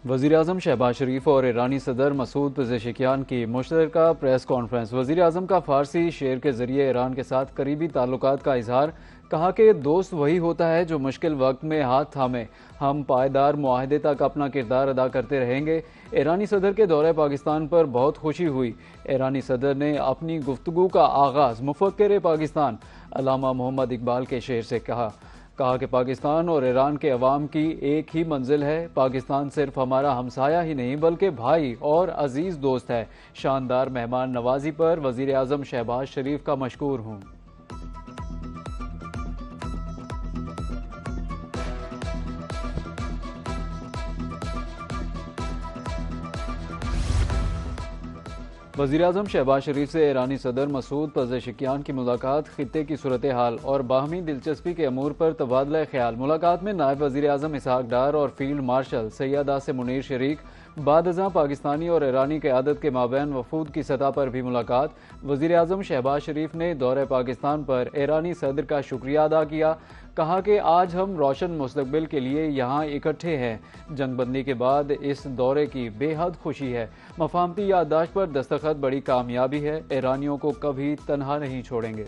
वज़ीर-ए-आज़म शहबाज शरीफ और ईरानी सदर मसूद पेज़ेशकियान की मुश्तरका प्रेस कॉन्फ्रेंस। वज़ीर-ए-आज़म का फ़ारसी शेर के ज़रिए ईरान के साथ करीबी ताल्लुकात का इजहार। कहा कि दोस्त वही होता है जो मुश्किल वक्त में हाथ थामे। हम पायदार मुआहदे तक अपना किरदार अदा करते रहेंगे। ईरानी सदर के दौरे पाकिस्तान पर बहुत खुशी हुई। ईरानी सदर ने अपनी गुफ्तगू का आगाज़ मुफ़क्किर पाकिस्तान अल्लामा मोहम्मद इकबाल के शेर से कहा कि पाकिस्तान और ईरान के अवाम की एक ही मंजिल है। पाकिस्तान सिर्फ हमारा हमसाया ही नहीं बल्कि भाई और अजीज़ दोस्त है। शानदार मेहमान नवाजी पर वज़ीर आज़म शहबाज शरीफ का मशकूर हूँ। वज़ीर-ए-आज़म शहबाज शरीफ से ईरानी सदर मसूद पेज़ेशकियान की मुलाकात, खित्ते की सूरत हाल और बाहमी दिलचस्पी के अमूर पर तबादला ख्याल। मुलाकात में नायब वज़ीर-ए-आज़म इसहाक डार और फील्ड मार्शल सैयद आसिम मुनीर शरीक। बाद-अज़ां पाकिस्तानी और ईरानी क़यादत के माबैन वफूद की सतह पर भी मुलाकात। वज़ीर-ए-आज़म शहबाज शरीफ ने दौरे पाकिस्तान पर ईरानी सदर का शुक्रिया अदा किया। कहा कि आज हम रोशन मुस्तकबिल के लिए यहाँ इकट्ठे हैं। जंगबंदी के बाद इस दौरे की बेहद खुशी है। मफाहमती याददाश्त पर दस्तखत बड़ी कामयाबी है। ईरानियों को कभी तनहा नहीं छोड़ेंगे।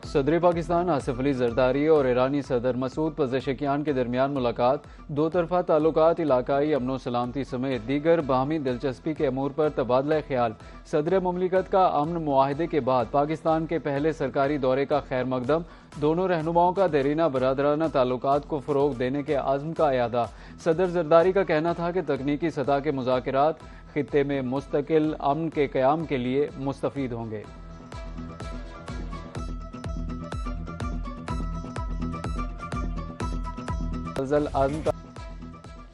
सदर पाकिस्तान आसिफ अली जरदारी और ईरानी सदर मसूद पेज़ेशकियान के दरमियान मुलाकात। दो तरफा ताल्लुकात, इलाकाई अमन सलामती समेत दीगर बाहमी दिलचस्पी के अमूर पर तबादला ख्याल। सदर मुमलिकत का अमन मुआहदे के बाद पाकिस्तान के पहले सरकारी दौरे का खैर मकदम। दोनों रहनुमाओं का देरीना बरादराना ताल्लुकात को फ़रोग देने के आज़म का अयादा। सदर जरदारी का कहना था कि तकनीकी सतह के मुज़ाकरात खित्ते में मुस्तकिल अमन के क़याम के लिए मुस्तफ़ीद होंगे।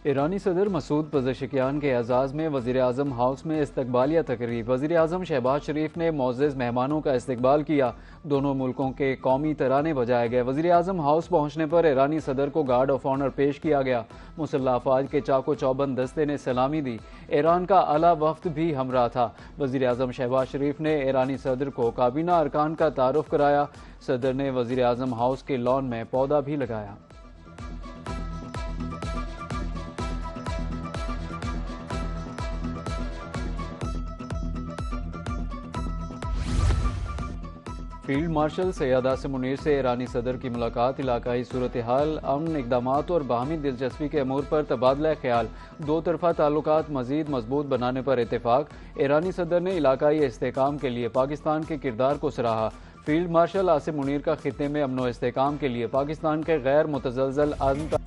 ईरानी सदर मसूद पेज़ेशकियान के एजाज़ में वज़ीर आज़म हाउस में इस्तकबालिया तकरीब। वज़ीर आज़म शहबाज शरीफ ने मोअज़्ज़ज़ मेहमानों का इस्तकबाल किया। दोनों मुल्कों के कौमी तराने बजाए गए। वज़ीर आज़म हाउस पहुँचने पर ईरानी सदर को गार्ड ऑफ ऑनर पेश किया गया। मुसल्लह अफ़वाज के चाको चौबंद दस्ते ने सलामी दी। ईरान का आला वफ्द भी हमरा था। वज़ीर आज़म शहबाज शरीफ ने ईरानी सदर को काबीना अरकान का तारुफ कराया। सदर ने वज़ीर आज़म हाउस के लॉन में पौधा भी लगाया। फील्ड मार्शल सैयद आसिम मुनीर से ईरानी सदर की मुलाकात। इलाकाई सूरत हाल, अमन इक़दामात और बाहमी दिलचस्पी के अमूर पर तबादला ख्याल। दो तरफा ताल्लुकात मज़ीद मजबूत बनाने पर इत्तेफाक। ईरानी सदर ने इलाकाई इस्तेहकाम के लिए पाकिस्तान के किरदार को सराहा। फील्ड मार्शल आसिम मुनीर का खित्ते में अमन व इस्तेहकाम के लिए पाकिस्तान के गैर मुतज़लज़ल आज़म का।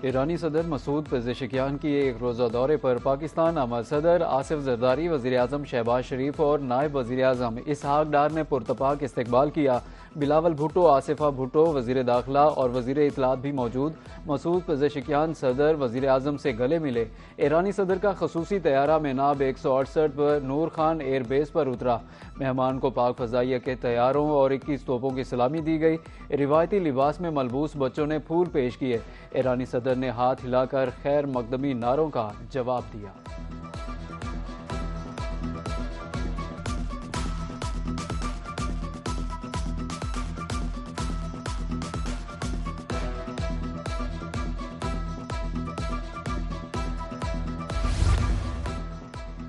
ईरानी सदर मसूद पेज़ेशकियान की एक रोज़ा दौरे पर पाकिस्तान आमद। सदर आसिफ जरदारी, वज़ीर आज़म शहबाज शरीफ और नायब वज़ीर आज़म इसहाक डार ने पुरतपाक इस्तकबाल किया। बिलावल भुट्टो, आसिफा भुट्टो, वज़ीर दाखिला और वज़ीर इत्तलात भी मौजूद। मसूद पेज़ेशकियान सदर वज़ीर आज़म से गले मिले। ईरानी सदर का खसूसी तैयारा मेनाब 168 पर नूर खान एयरबेस पर उतरा। मेहमान को पाक फ़ज़ाइया के तैयारों और 21 तोपों की सलामी दी गई। रिवायती लिबास में मलबूस बच्चों ने फूल पेश किए। ईरानी सदर ने हाथ हिलाकर खैर मकदमी नारों का जवाब दिया।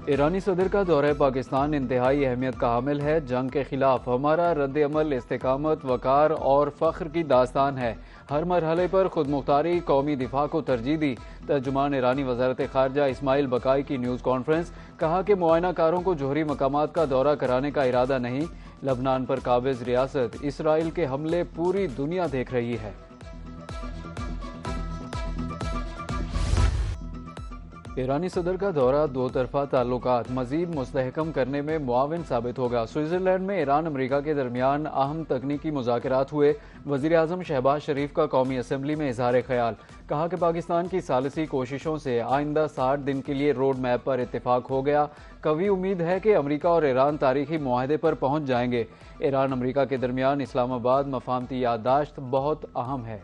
ईरानी सदर का दौरा पाकिस्तान इंतहाई अहमियत का हामिल है। जंग के खिलाफ हमारा रद्द अमल इस्तेकामत, वकार और फ़ख्र की दास्तान है। हर मरहले पर खुद मुख्तारी, कौमी दिफा को तरजीह दी। तर्जुमान ईरानी वज़ारत ख़ारजा इस्माइल बकाई की न्यूज़ कॉन्फ्रेंस। कहा कि मुआयना कारों को जोहरी मकामात का दौरा कराने का इरादा नहीं। लबनान पर काबिज़ रियासत इसराइल के हमले पूरी दुनिया देख रही है। ईरानी सदर का दौरा दो तरफा ताल्लुकात मज़ीद मुस्तहकम करने में मुआविन साबित होगा। स्विट्ज़रलैंड में ईरान अमरीका के दरमियान अहम तकनीकी मुज़ाकरात हुए। वज़ीर आज़म शहबाज शरीफ का कौमी असम्बली में इज़हार ख्याल। कहा कि पाकिस्तान की सालिसी कोशिशों से आइंदा 60 दिन के लिए रोड मैप पर इत्तेफाक हो गया। कवी उम्मीद है कि अमरीका और ईरान तारीखी मुआहदे पर पहुँच जाएंगे। ईरान अमरीका के दरमियान इस्लामाबाद मफाहमती याददाश्त बहुत अहम है।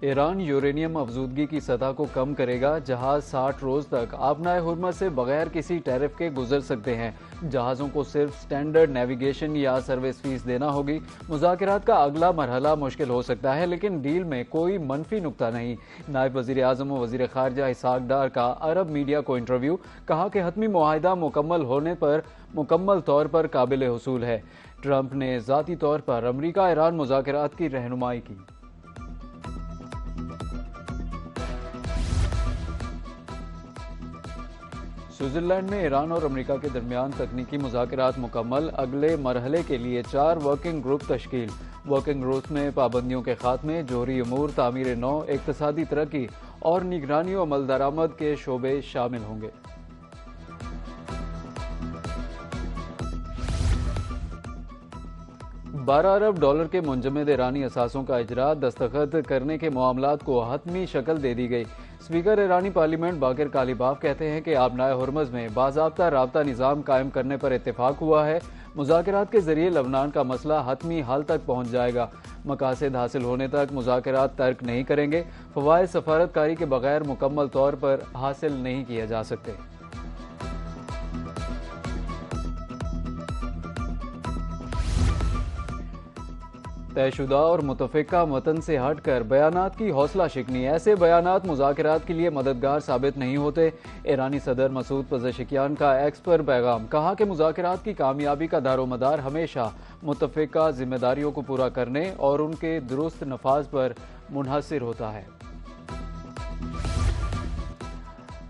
ईरान यूरेनियम अफजूदगी की सतह को कम करेगा। जहाज 60 रोज तक आबनाए हुर्मुज़ से बगैर किसी टैरिफ के गुजर सकते हैं। जहाज़ों को सिर्फ स्टैंडर्ड नेविगेशन या सर्विस फीस देना होगी। मुज़ाकरात का अगला मरहला मुश्किल हो सकता है, लेकिन डील में कोई मनफी नुक्ता नहीं। नायब वज़ीर आज़म व वज़ीर ख़ारजा इसहाक डार का अरब मीडिया को इंटरव्यू। कहा कि हतमी मुआहिदा मुकम्मल होने पर मुकम्मल तौर पर काबिल हुसूल है। ट्रंप ने ज़ाती तौर पर अमरीका ईरान मुज़ाकरात की रहनुमाई की। स्विट्जरलैंड में ईरान और अमेरिका के दरमियान तकनीकी मुज़ाकरात मुकम्मल। अगले मरहले के लिए 4 वर्किंग ग्रुप तश्कील। वर्किंग ग्रुप में पाबंदियों के खात्मे, जोहरी अमूर, तामीर नौ, इक़्तिसादी तरक्की और निगरानी व अमल दरामद के शोबे शामिल होंगे। $12 अरब के मुंजमद ईरानी असासों का इजरा। दस्तखत करने के मामलात को हतमी शक्ल दे दी गई। स्पीकर ईरानी पार्लियामेंट बाकिर कालीबाफ कहते हैं कि आबनाए हुर्मुज़ में बाज़ाब्ता राबता निज़ाम कायम करने पर इत्तेफाक हुआ है। मुज़ाकरात के जरिए लबनान का मसला हतमी हल तक पहुँच जाएगा। मकासद हासिल होने तक मुज़ाकरात तर्क नहीं करेंगे। फ़वाइद सफारतकारी के बगैर मुकम्मल तौर पर हासिल नहीं किए जा सकते। तयशुदा और मुतफ़िका मतन से हटकर बयानात की हौसला शिकनी। ऐसे बयानात मुज़ाकरात के लिए मददगार साबित नहीं होते। ईरानी सदर मसूद पज़ेशिकियान का एक्स पर पैगाम। कहा कि मुज़ाकरात की कामयाबी का दारोमदार हमेशा मुतफ़िका जिम्मेदारियों को पूरा करने और उनके दुरुस्त नफाज पर मुनहसर होता है।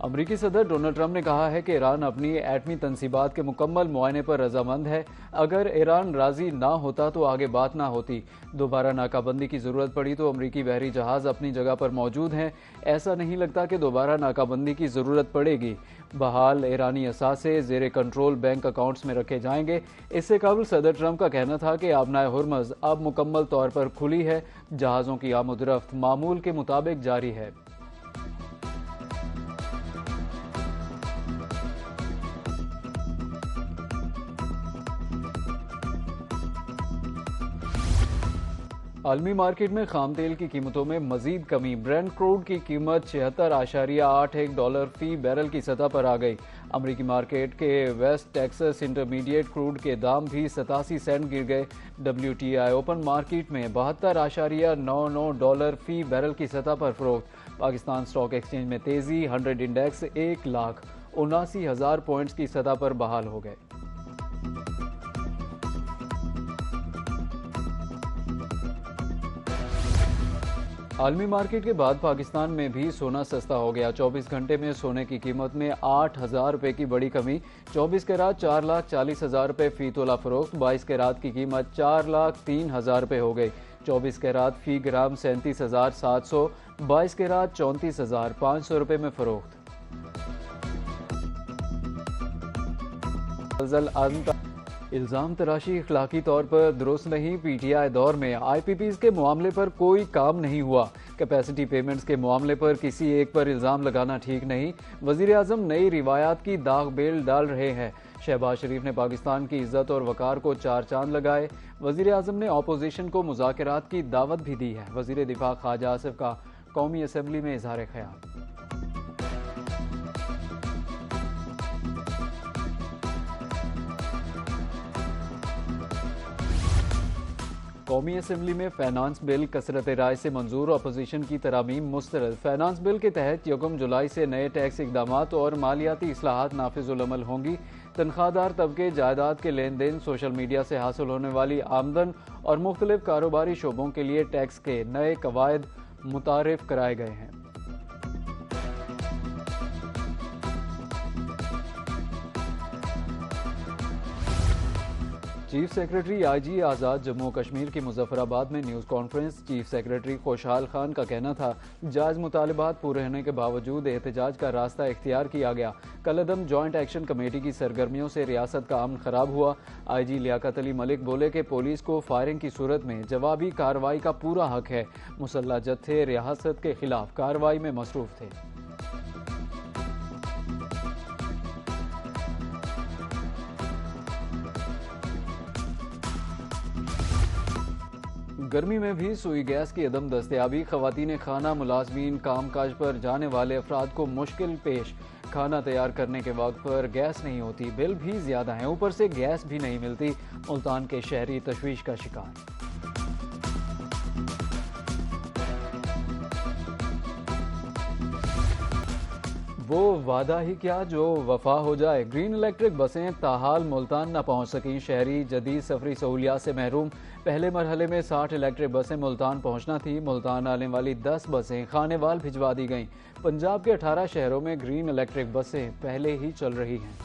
अमरीकी सदर डोनाल्ड ट्रंप ने कहा है कि ईरान अपनी एटमी तनसीबात के मुकम्मल मुआयने पर रजामंद है। अगर ईरान राजी ना होता तो आगे बात ना होती। दोबारा नाकाबंदी की ज़रूरत पड़ी तो अमरीकी बहरी जहाज़ अपनी जगह पर मौजूद हैं। ऐसा नहीं लगता कि दोबारा नाकाबंदी की ज़रूरत पड़ेगी। बहाल ईरानी असासे ज़ेरे कंट्रोल बैंक अकाउंट्स में रखे जाएंगे। इससे कबल सदर ट्रंप का कहना था कि आबनाए हुर्मुज़ अब मुकम्मल तौर पर खुली है। जहाज़ों की आमद-ओ-रफ्त मामूल के मुताबिक जारी है। आलमी मार्केट में खाम तेल की कीमतों में मजीद कमी। ब्रेंट क्रूड की कीमत $76.81 फी बैरल की सतह पर आ गई। अमरीकी मार्केट के वेस्ट टेक्सास इंटरमीडिएट क्रूड के दाम भी 87 सेंट गिर गए। WTI ओपन मार्केट में $72.99 फी बैरल की सतह पर फरोख्त। पाकिस्तान स्टॉक एक्सचेंज में तेजी। 100 इंडेक्स 1,79,000 पॉइंट्स की सतह पर बहाल हो गए। आलमी मार्केट के बाद पाकिस्तान में भी सोना सस्ता हो गया। 24 घंटे में सोने की कीमत में 8,000 रुपये की बड़ी कमी। 24 कैरात 4,40,000 रुपये फी तोला फरोख्त। 22 कैरात की कीमत 4,03,000 रुपये हो गई। 24 कैरात फी ग्राम 37,700। 22 कैरात 34,500 रुपये में फरोख्त। इल्ज़ाम तराशी इखलाकी तौर पर दुरुस्त नहीं। PTI दौर में IPPs के मामले पर कोई काम नहीं हुआ। कैपेसिटी पेमेंट्स के मामले पर किसी एक पर इल्ज़ाम लगाना ठीक नहीं। वज़ीर आज़म नई रिवायात की दाग बेल डाल रहे हैं। शहबाज शरीफ ने पाकिस्तान की इज्जत और वकार को 4 चांद लगाए। वज़ीर आज़म ने अपोजिशन को मुज़ाकरात की दावत भी दी है। वज़ीर दिफा ख्वाजा आसिफ का कौमी असम्बली में इज़हार ख्याल। कौमी असम्बली में फाइनेंस बिल कसरत राय से मंजूर। अपोजिशन की तरामीम मुस्तरद। फाइनेंस बिल के तहत 1 जुलाई से नए टैक्स इकदामात और मालियाती इस्लाहात नाफिजुल अमल होंगी। तनख्वाहदार तबके, जायदाद के लेन देन, सोशल मीडिया से हासिल होने वाली आमदन और मुख्तलिफ कारोबारी शोबों के लिए टैक्स के नए कवायद मुतारिफ कराए गए हैं। चीफ सेक्रेटरी IG आज़ाद जम्मू कश्मीर की मुजफ्फराबाद में न्यूज़ कॉन्फ्रेंस। चीफ सेक्रेटरी खुशहाल खान का कहना था जायज़ मुतालबात पूरे होने के बावजूद एहतजाज का रास्ता इख्तियार किया गया। कलअदम जॉइंट एक्शन कमेटी की सरगर्मियों से रियासत का अमन खराब हुआ। IG लियाकत अली मलिक बोले कि पुलिस को फायरिंग की सूरत में जवाबी कार्रवाई का पूरा हक है। मुसल्लह जत्थे रियासत के खिलाफ कार्रवाई में मसरूफ थे। गर्मी में भी सुई गैस की अदम दस्तयाबी, खवातीन खाना मुलाजमीन कामकाज पर जाने वाले अफराद को मुश्किल पेश। खाना तैयार करने के वक्त पर गैस नहीं होती, बिल भी ज्यादा है, ऊपर से गैस भी नहीं मिलती। मुल्तान के शहरी तशवीश का शिकार। वो वादा ही क्या जो वफा हो जाए। ग्रीन इलेक्ट्रिक बसें ताहाल मुल्तान न पहुंच सकीं, शहरी जदीद सफरी सहूलियात से महरूम। पहले मरहले में 60 इलेक्ट्रिक बसें मुल्तान पहुंचना थी, मुल्तान आने वाली 10 बसें खानेवाल भिजवा दी गईं। पंजाब के 18 शहरों में ग्रीन इलेक्ट्रिक बसें पहले ही चल रही हैं।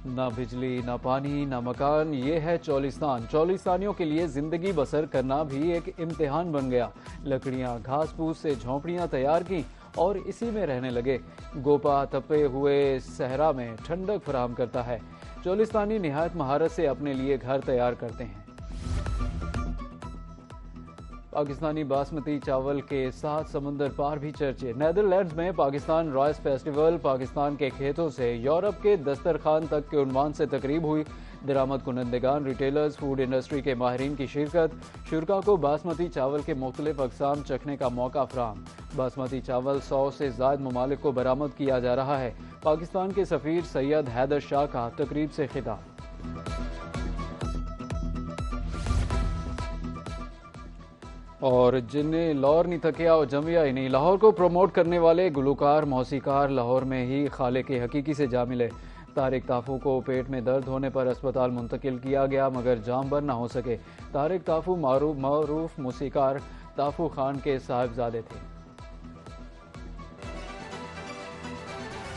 ना बिजली, ना पानी, ना मकान, ये है चौलिस्तान। चौलिस्तानियों के लिए जिंदगी बसर करना भी एक इम्तिहान बन गया। लकड़ियां घास फूस से झोंपड़ियां तैयार की और इसी में रहने लगे। गोपा तपे हुए सहरा में ठंडक फराहम करता है। चौलिस्तानी निहायत महारत से अपने लिए घर तैयार करते हैं। पाकिस्तानी बासमती चावल के साथ समुंदर पार भी चर्चे। नेदरलैंड्स में पाकिस्तान राइस फेस्टिवल, पाकिस्तान के खेतों से यूरोप के दस्तरखान तक के उन्वान से तकरीब हुई। दरामद कुनंदगान, रिटेलर्स, फूड इंडस्ट्री के माहिरीन की शिरकत। शुरका को बासमती चावल के मुख्तलिफ अकसाम चखने का मौका फराहम। बासमती चावल 100 से ज़ायद ममालिक को बरामद किया जा रहा है। पाकिस्तान के सफ़ीर सैयद हैदर शाह का तकरीब से खिताब। और जिन्हें लाहौर नहीं थकिया और जमिया ही नहीं, लाहौर को प्रमोट करने वाले गुलकार मौसीकार लाहौर में ही खाले के हकीकी से जा मिले। तारिक ताफू को पेट में दर्द होने पर अस्पताल मुंतकिल किया गया मगर जाम बर न हो सके। तारिक ताफू मारूफ मौसीकार ताफू खान के साहिबजादे थे।